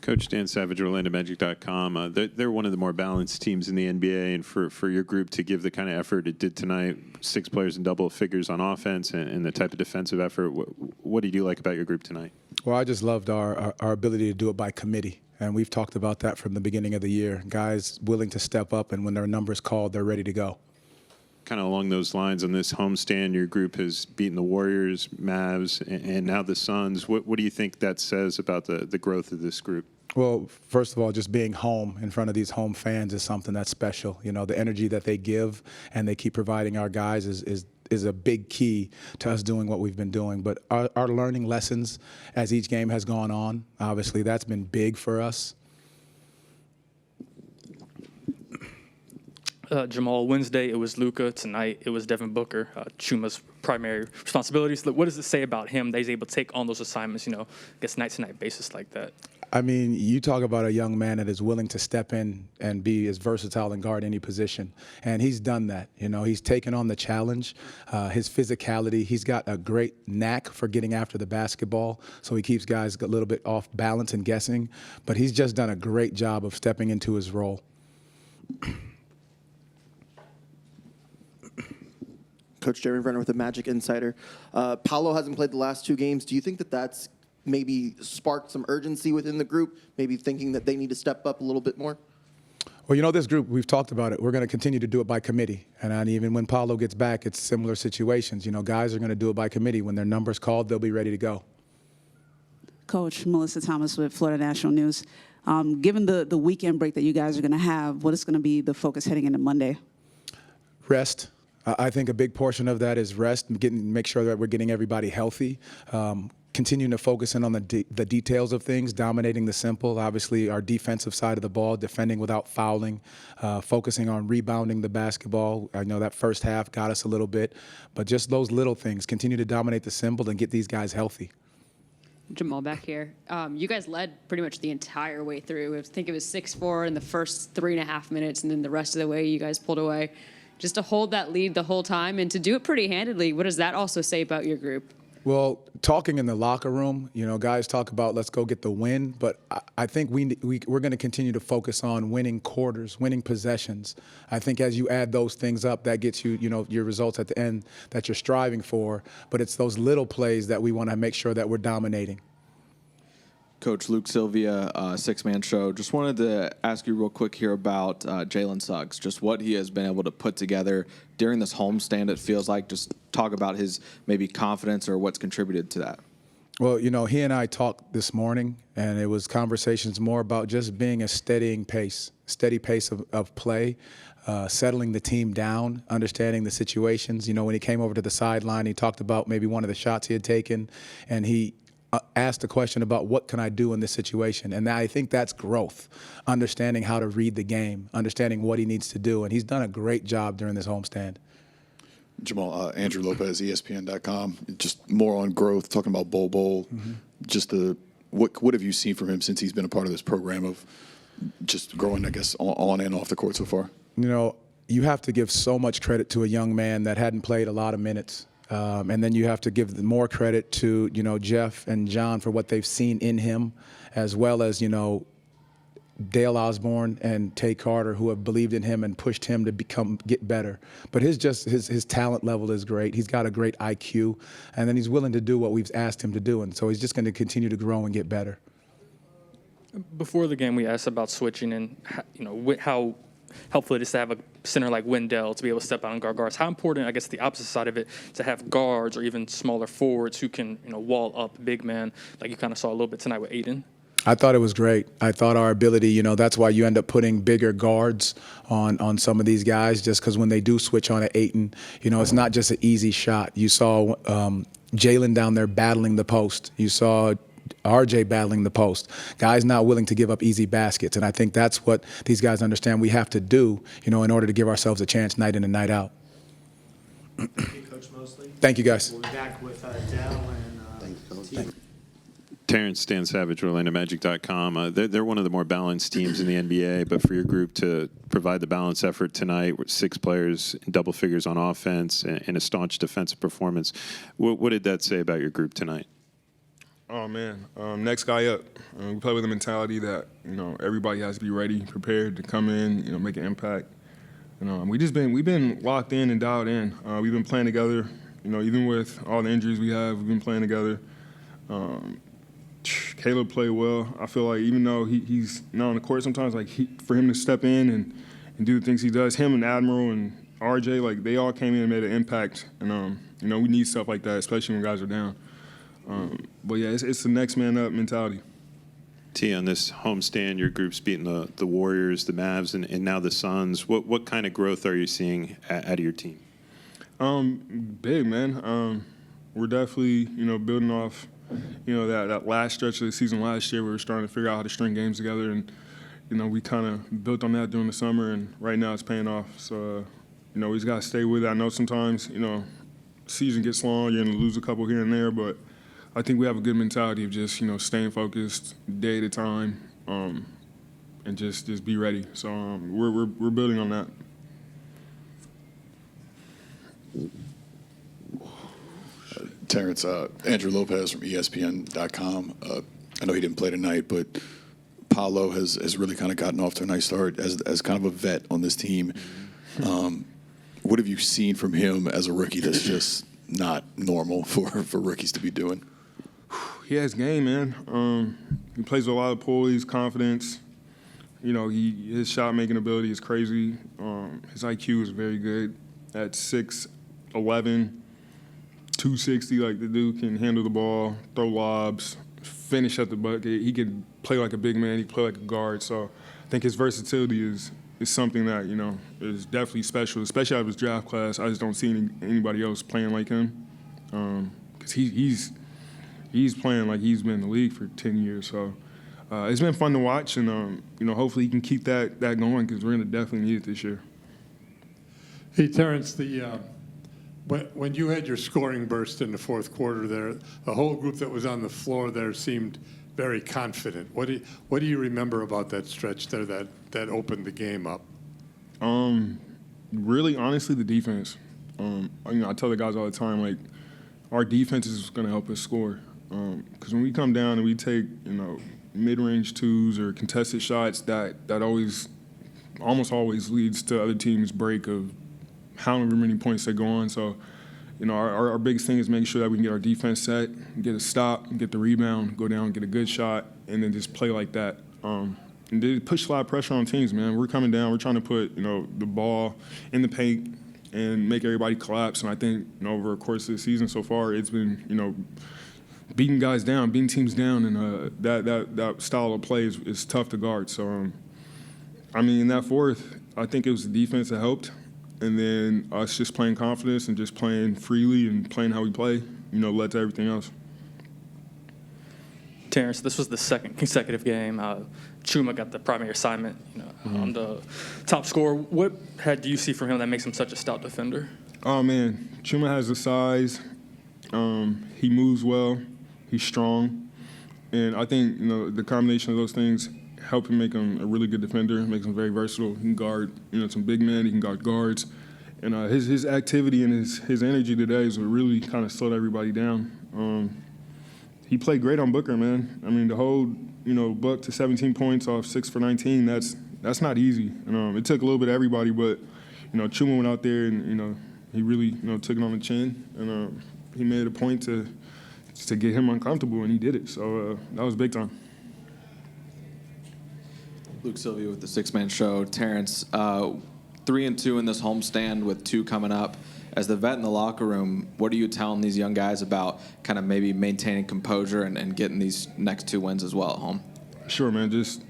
Coach Dan Savage, OrlandoMagic.com. They're one of the more balanced teams in the NBA, and for your group to give the kind of effort it did tonight, 6 players in double figures on offense, and the type of defensive effort, what did you like about your group tonight? Well, I just loved our ability to do it by committee, and we've talked about that from the beginning of the year. Guys willing to step up, and when their number's called, they're ready to go. Kind of along those lines, on this homestand, your group has beaten the Warriors, Mavs, and now the Suns. What do you think that says about the growth of this group? Well, first of all, just being home in front of these home fans is something that's special. You know, the energy that they give and they keep providing our guys is a big key to us doing what we've been doing. But our learning lessons as each game has gone on, obviously that's been big for us. Jamahl, Wednesday it was Luka. Tonight it was Devin Booker. Chuma's primary responsibilities. What does it say about him that he's able to take on those assignments, I guess night-to-night basis like that? I mean, you talk about a young man that is willing to step in and be as versatile and guard any position. And he's done that. He's taken on the challenge, his physicality. He's got a great knack for getting after the basketball, so he keeps guys a little bit off balance and guessing. But he's just done a great job of stepping into his role. Coach Jeremy Brenner with the Magic Insider. Paolo hasn't played the last 2 games. Do you think that that's maybe sparked some urgency within the group, maybe thinking that they need to step up a little bit more? Well, this group, we've talked about it. We're going to continue to do it by committee. And even when Paolo gets back, it's similar situations. Guys are going to do it by committee. When their number's called, they'll be ready to go. Coach, Melissa Thomas with Florida National News. Given the weekend break that you guys are going to have, what is going to be the focus heading into Monday? Rest. I think a big portion of that is rest, make sure that we're getting everybody healthy. Continuing to focus in on the details of things, dominating the simple, obviously our defensive side of the ball, defending without fouling, focusing on rebounding the basketball. I know that first half got us a little bit, but just those little things, continue to dominate the simple and get these guys healthy. Jamahl back here. You guys led pretty much the entire way through. I think it was 6-4 in the first 3.5 minutes, and then the rest of the way you guys pulled away. Just to hold that lead the whole time and to do it pretty handedly, what does that also say about your group? Well, talking in the locker room, guys talk about let's go get the win, but I think we're going to continue to focus on winning quarters, winning possessions. I think as you add those things up, that gets you, your results at the end that you're striving for, but it's those little plays that we want to make sure that we're dominating. Coach Luke Sylvia, Six-Man Show. Just wanted to ask you real quick here about Jalen Suggs, just what he has been able to put together during this homestand, it feels like. Just talk about his maybe confidence or what's contributed to that. Well, he and I talked this morning, and it was conversations more about just being a steady pace of play, settling the team down, understanding the situations. When he came over to the sideline, he talked about maybe one of the shots he had taken, and he asked a question about what can I do in this situation. And I think that's growth, understanding how to read the game, understanding what he needs to do. And he's done a great job during this homestand. Jamahl, Andrew Lopez, ESPN.com. Just more on growth, talking about Bowl. Just what have you seen from him since he's been a part of this program of just growing, I guess, on and off the court so far? You have to give so much credit to a young man that hadn't played a lot of minutes. And then you have to give more credit to, Jeff and John for what they've seen in him, as well as, Dale Osborne and Tay Carter, who have believed in him and pushed him to get better. But his talent level is great. He's got a great IQ, and then he's willing to do what we've asked him to do. And so he's just going to continue to grow and get better. Before the game, we asked about switching and, how helpful it is to have a center like Wendell to be able to step out and guards. How important, I guess, the opposite side of it, to have guards or even smaller forwards who can, wall up big man, like you kind of saw a little bit tonight with Aiden? I thought it was great. I thought our ability, that's why you end up putting bigger guards on some of these guys, just because when they do switch on at Aiden, it's not just an easy shot. You saw Jalen down there battling the post. You saw RJ battling the post. Guys not willing to give up easy baskets. And I think that's what these guys understand we have to do, in order to give ourselves a chance night in and night out. Thank you, Coach Mosley. Thank you, guys. We'll be back with Dell and Terrence Dan Savage, OrlandoMagic.com. They're one of the more balanced teams in the NBA, but for your group to provide the balanced effort tonight with 6 players in double figures on offense and a staunch defensive performance, what did that say about your group tonight? Oh man, next guy up. We play with a mentality that everybody has to be ready, prepared to come in, make an impact. And we've been locked in and dialed in. We've been playing together. Even with all the injuries we have, we've been playing together. Caleb played well. I feel like even though he's not on the court sometimes, for him to step in and do the things he does, him and Admiral and RJ, they all came in and made an impact. And we need stuff like that, especially when guys are down. But yeah, it's the next man up mentality. T, on this homestand, your group's beating the Warriors, the Mavs, and now the Suns. What kind of growth are you seeing out of your team? Big, man. We're definitely, building off, that last stretch of the season last year. We were starting to figure out how to string games together, and we kind of built on that during the summer, and right now it's paying off. So, we just got to stay with it. I know sometimes, season gets long, you're going to lose a couple here and there, but I think we have a good mentality of just, staying focused day at a time, and just be ready. So we're building on that. Terrence, Andrew Lopez from ESPN.com. I know he didn't play tonight, but Paolo has really kind of gotten off to a nice start as kind of a vet on this team. What have you seen from him as a rookie that's just not normal for rookies to be doing? He has game, man. He plays with a lot of poise, confidence. His shot-making ability is crazy. His IQ is very good. At 6'11", 260, the dude can handle the ball, throw lobs, finish at the bucket. He can play like a big man. He can play like a guard. So I think his versatility is something that, is definitely special, especially out of his draft class. I just don't see anybody else playing like him because he's playing like he's been in the league for 10 years. So it's been fun to watch, and, hopefully he can keep that going because we're going to definitely need it this year. Hey, Terrence, when you had your scoring burst in the fourth quarter there, the whole group that was on the floor there seemed very confident. What do you remember about that stretch there that opened the game up? Really, honestly, the defense. I tell the guys all the time, our defense is going to help us score. Because when we come down and we take, mid-range twos or contested shots, that almost always leads to other teams' break of however many points they go on. So, our biggest thing is making sure that we can get our defense set, get a stop, get the rebound, go down, get a good shot, and then just play like that. And they push a lot of pressure on teams, man. We're coming down. We're trying to put, the ball in the paint and make everybody collapse. And I think, over the course of the season so far, it's been, beating guys down, beating teams down, and that style of play is tough to guard. So, in that fourth, I think it was the defense that helped. And then us just playing confidence and just playing freely and playing how we play, led to everything else. Terrence, this was the second consecutive game. Chuma got the primary assignment, on the top scorer. What do you see from him that makes him such a stout defender? Oh, man. Chuma has the size. He moves well. He's strong. And I think, the combination of those things help him make him a really good defender, makes him very versatile. He can guard, some big men. He can guard guards. And his activity and his energy today is what really kind of slowed everybody down. He played great on Booker, man. The whole, Book to 17 points off 6 for 19, that's not easy. It took a little bit of everybody, but, Chuma went out there and, he really, took it on the chin. And he made it a point to get him uncomfortable, and he did it. So that was big time. Luke Sylvia with the Six-Man Show. Terrence, 3-2 in this homestand with 2 coming up. As the vet in the locker room, what are you telling these young guys about kind of maybe maintaining composure and getting these next 2 wins as well at home? Sure, man. Just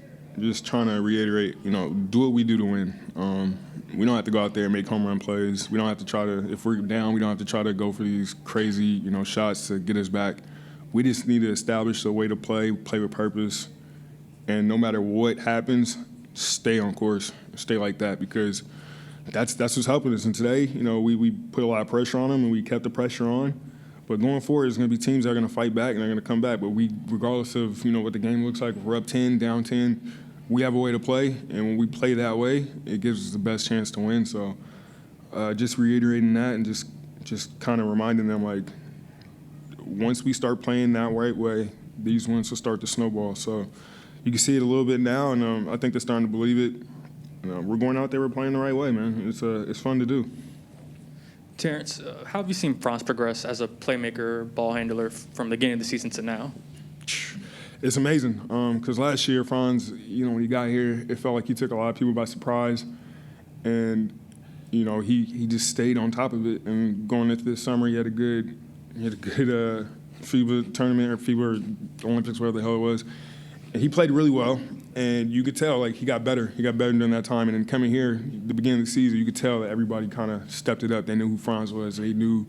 trying to reiterate, do what we do to win. We don't have to go out there and make home run plays. We don't have to try to, if we're down, we don't have to try to go for these crazy, shots to get us back. We just need to establish a way to play with purpose. And no matter what happens, stay on course, stay like that, because that's what's helping us. And today, we put a lot of pressure on them, and we kept the pressure on. But going forward, there's going to be teams that are going to fight back, and they're going to come back. But we, regardless of, what the game looks like, if we're up 10, down 10, we have a way to play. And when we play that way, it gives us the best chance to win. So just reiterating that and just kind of reminding them, once we start playing that right way, these wins will start to snowball. So you can see it a little bit now, and I think they're starting to believe it. We're going out there, we're playing the right way, man. It's fun to do. Terrence, how have you seen Franz progress as a playmaker, ball handler from the beginning of the season to now? It's amazing because last year, Franz, when he got here, it felt like he took a lot of people by surprise. And, he just stayed on top of it. And going into this summer, he had a good FIBA tournament or FIBA Olympics, whatever the hell it was. And he played really well. And you could tell, he got better. He got better during that time. And then coming here, the beginning of the season, you could tell that everybody kind of stepped it up. They knew who Franz was. They knew,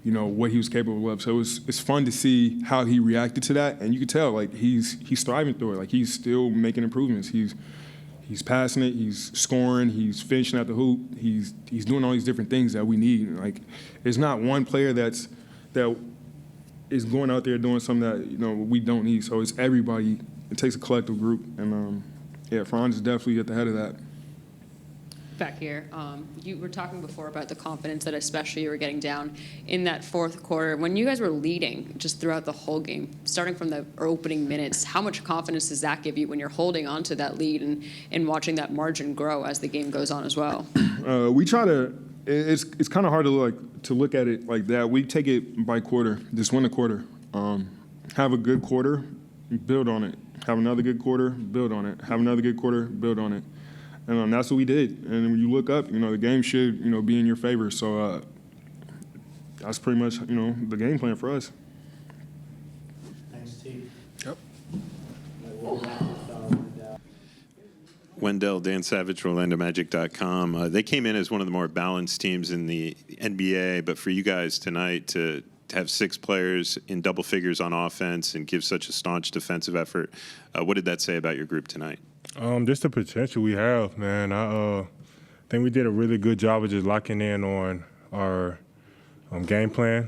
what he was capable of. So it's fun to see how he reacted to that. And you could tell, he's thriving through it. He's still making improvements. He's passing it. He's scoring. He's finishing at the hoop. He's doing all these different things that we need. It's not one player that is going out there doing something that, we don't need. So it's everybody. It takes a collective group, and Franz is definitely at the head of that. Back here, you were talking before about the confidence that especially you were getting down in that fourth quarter. When you guys were leading just throughout the whole game, starting from the opening minutes, how much confidence does that give you when you're holding on to that lead and watching that margin grow as the game goes on as well? We try to. It's kind of hard to look at it like that. We take it by quarter. Just win a quarter. Have a good quarter, build on it. Have another good quarter, build on it. Have another good quarter, build on it. And that's what we did. And when you look up, the game should, be in your favor. So that's pretty much, the game plan for us. Thanks, T. Yep. Wendell, Dan Savage, OrlandoMagic.com. They came in as one of the more balanced teams in the NBA, but for you guys tonight to have 6 players in double figures on offense and give such a staunch defensive effort, what did that say about your group tonight? Just the potential we have, man. I think we did a really good job of just locking in on our game plan,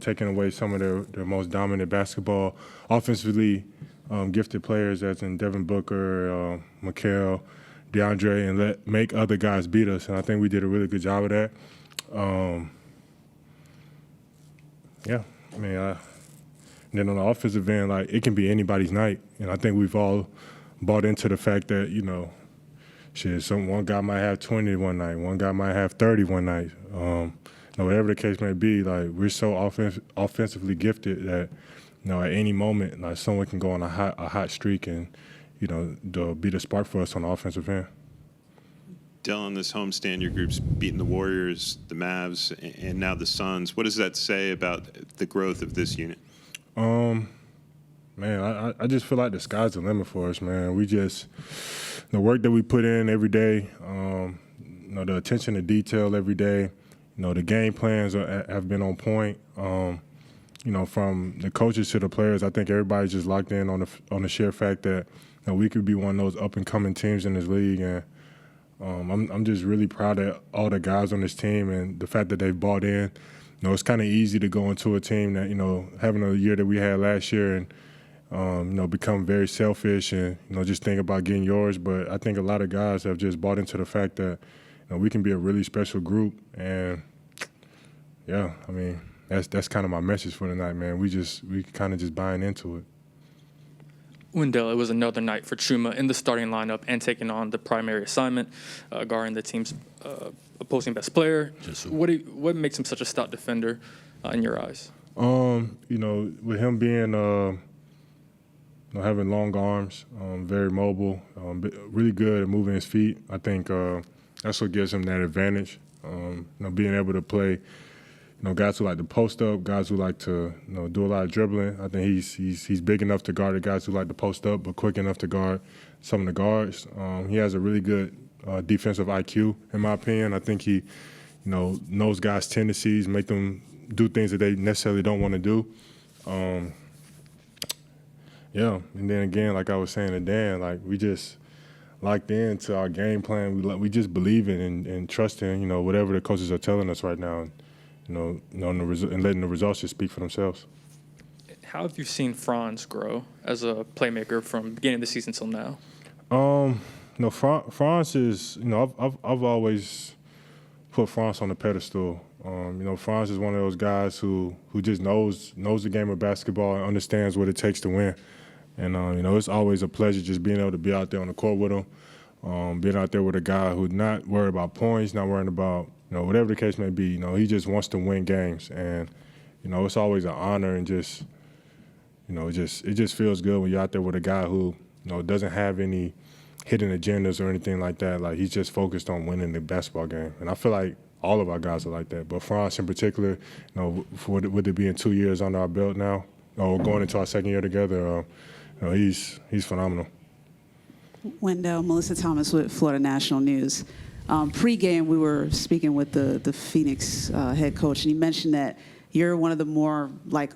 taking away some of their most dominant basketball, offensively gifted players, as in Devin Booker, Mikal, DeAndre, and make other guys beat us. And I think we did a really good job of that. Then on the offensive end, it can be anybody's night. And I think we've all bought into the fact that, one guy might have 20 one night, one guy might have 30 one night. Whatever the case may be, we're so offensively gifted that, at any moment, someone can go on a hot streak and, they'll be the spark for us on the offensive end. Dell, on this homestand, your group's beating the Warriors, the Mavs, and now the Suns. What does that say about the growth of this unit? Man, I just feel like the sky's the limit for us, man. We just, the work that we put in every day, the attention to detail every day, the game plans have been on point. From the coaches to the players, I think everybody's just locked in on the sheer fact that we could be one of those up-and-coming teams in this league. And I'm just really proud of all the guys on this team and the fact that they've bought in. It's kind of easy to go into a team that, having a year that we had last year and, become very selfish and, just think about getting yours. But I think a lot of guys have just bought into the fact that, we can be a really special group. And, that's kind of my message for tonight, man. We kind of just buying into it. Wendell, it was another night for Chuma in the starting lineup and taking on the primary assignment, guarding the team's opposing best player. Just what makes him such a stout defender in your eyes? With him being having long arms, very mobile, really good at moving his feet. I think that's what gives him that advantage. Being able to play. Guys who like to post up, guys who like to do a lot of dribbling. I think he's big enough to guard the guys who like to post up, but quick enough to guard some of the guards. He has a really good defensive IQ, in my opinion. I think he, knows guys' tendencies, make them do things that they necessarily don't want to do. And then again, like I was saying to Dan, we just locked into our game plan. We just believe in and trust in, whatever the coaches are telling us right now. And letting the results just speak for themselves. How have you seen Franz grow as a playmaker from the beginning of the season till now? Franz is, I've always put Franz on the pedestal. Franz is one of those guys who just knows the game of basketball and understands what it takes to win. And, it's always a pleasure just being able to be out there on the court with him, being out there with a guy who's not worried about points, not worrying about, whatever the case may be. He just wants to win games. And, it's always an honor and just, it just feels good when you're out there with a guy who, doesn't have any hidden agendas or anything like that. Like, he's just focused on winning the basketball game. And I feel like all of our guys are like that. But Franz in particular, with it being 2 years under our belt now, going into our second year together, he's phenomenal. Wendell, Melissa Thomas with Florida National News. Pre-game, we were speaking with the Phoenix head coach, and he mentioned that you're one of the more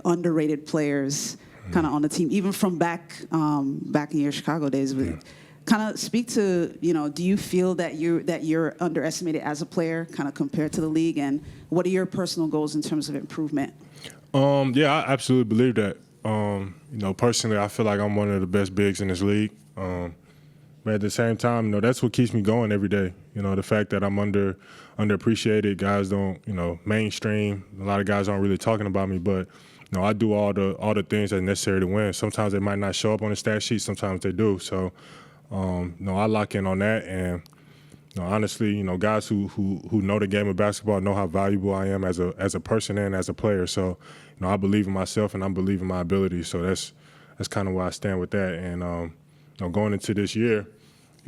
underrated players kind of on the team, even from back in your Chicago days. Yeah. Kind of speak to, do you feel that you're underestimated as a player, kind of compared to the league, and what are your personal goals in terms of improvement? Yeah, I absolutely believe that. Personally, I feel like I'm one of the best bigs in this league. But at the same time, that's what keeps me going every day. The fact that I'm underappreciated, guys don't, mainstream. A lot of guys aren't really talking about me, but I do all the things that's necessary to win. Sometimes they might not show up on the stat sheet. Sometimes they do. So, I lock in on that. And honestly, guys who know the game of basketball know how valuable I am as a person and as a player. So, I believe in myself and I believe in my ability. So that's kind of where I stand with that. And going into this year,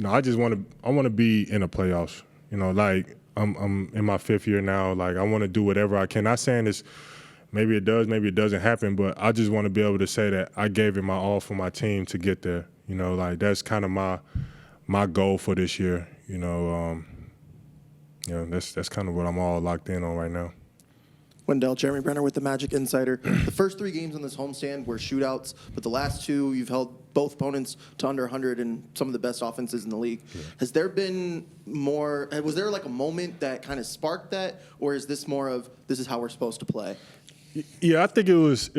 I just want to be in the playoffs. I'm in my 5th year now. I want to do whatever I can. Not saying this, maybe it does, maybe it doesn't happen, but I just want to be able to say that I gave it my all for my team to get there. That's kind of my goal for this year. That's kind of what I'm all locked in on right now. Wendell, Jeremy Brenner with the Magic Insider. The first 3 games on this homestand were shootouts, but the last 2, you've held both opponents to under 100 and some of the best offenses in the league. Yeah. Was there a moment that kind of sparked that, or is this more of this is how we're supposed to play? Yeah, I think it was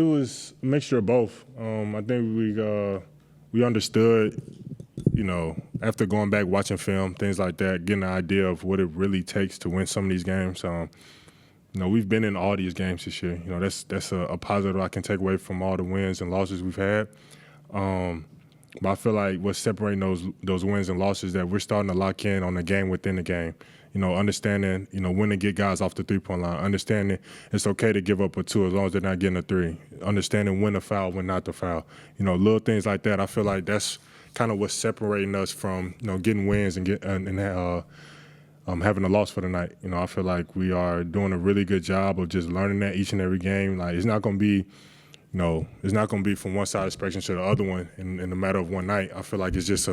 a mixture of both. I think we understood, after going back, watching film, things like that, getting an idea of what it really takes to win some of these games. We've been in all these games this year. That's a positive I can take away from all the wins and losses we've had. But I feel like what's separating those wins and losses that we're starting to lock in on the game within the game. Understanding, when to get guys off the three-point line. Understanding it's okay to give up a 2 as long as they're not getting a 3. Understanding when to foul, when not to foul. Little things like that. I feel like that's kind of what's separating us from, getting wins and having a loss for the night. I feel like we are doing a really good job of just learning that each and every game. It's not going to be, it's not going to be from one side of the spectrum to the other one in a matter of one night. I feel like it's just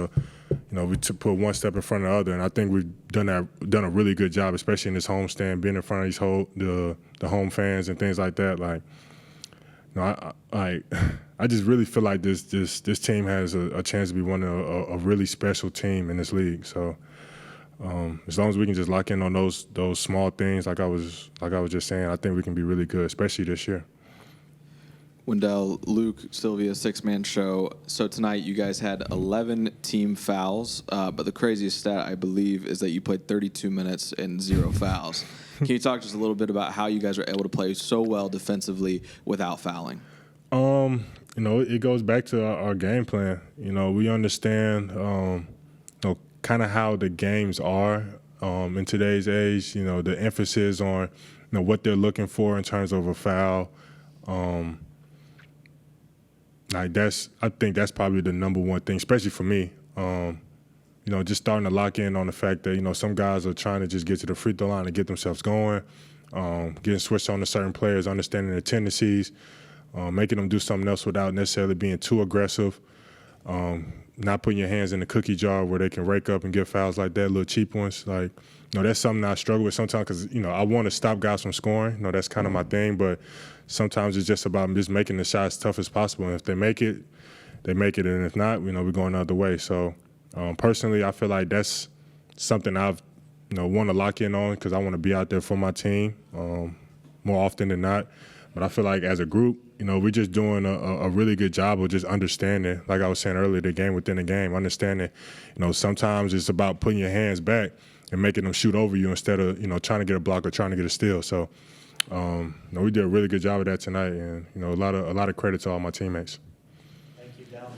we put one step in front of the other, and I think we've done a really good job, especially in this homestand, being in front of the home fans and things like that. I just really feel like this team has a chance to be one of a really special team in this league. So. As long as we can just lock in on those small things, like I was just saying, I think we can be really good, especially this year. Wendell, Luke, Sylvia, 6-man show. So tonight you guys had 11 team fouls, but the craziest stat, I believe, is that you played 32 minutes and 0 fouls. Can you talk just a little bit about how you guys are able to play so well defensively without fouling? It goes back to our game plan. We understand, kind of how the games are in today's age. The emphasis on what they're looking for in terms of a foul. I think that's probably the number one thing, especially for me. Just starting to lock in on the fact that some guys are trying to just get to the free throw line and get themselves going, getting switched on to certain players, understanding their tendencies, making them do something else without necessarily being too aggressive. Not putting your hands in the cookie jar where they can rake up and get fouls like that, little cheap ones. That's something I struggle with sometimes because, I want to stop guys from scoring. That's kind of my thing. But sometimes it's just about just making the shot as tough as possible. And if they make it, they make it. And if not, we're going the other way. So personally, I feel like that's something I've, want to lock in on because I want to be out there for my team more often than not. But I feel like as a group, we're just doing a really good job of just understanding, like I was saying earlier, the game within the game, understanding, sometimes it's about putting your hands back and making them shoot over you instead of, trying to get a block or trying to get a steal. So we did a really good job of that tonight, and a lot of credit to all my teammates. Thank you, Dal.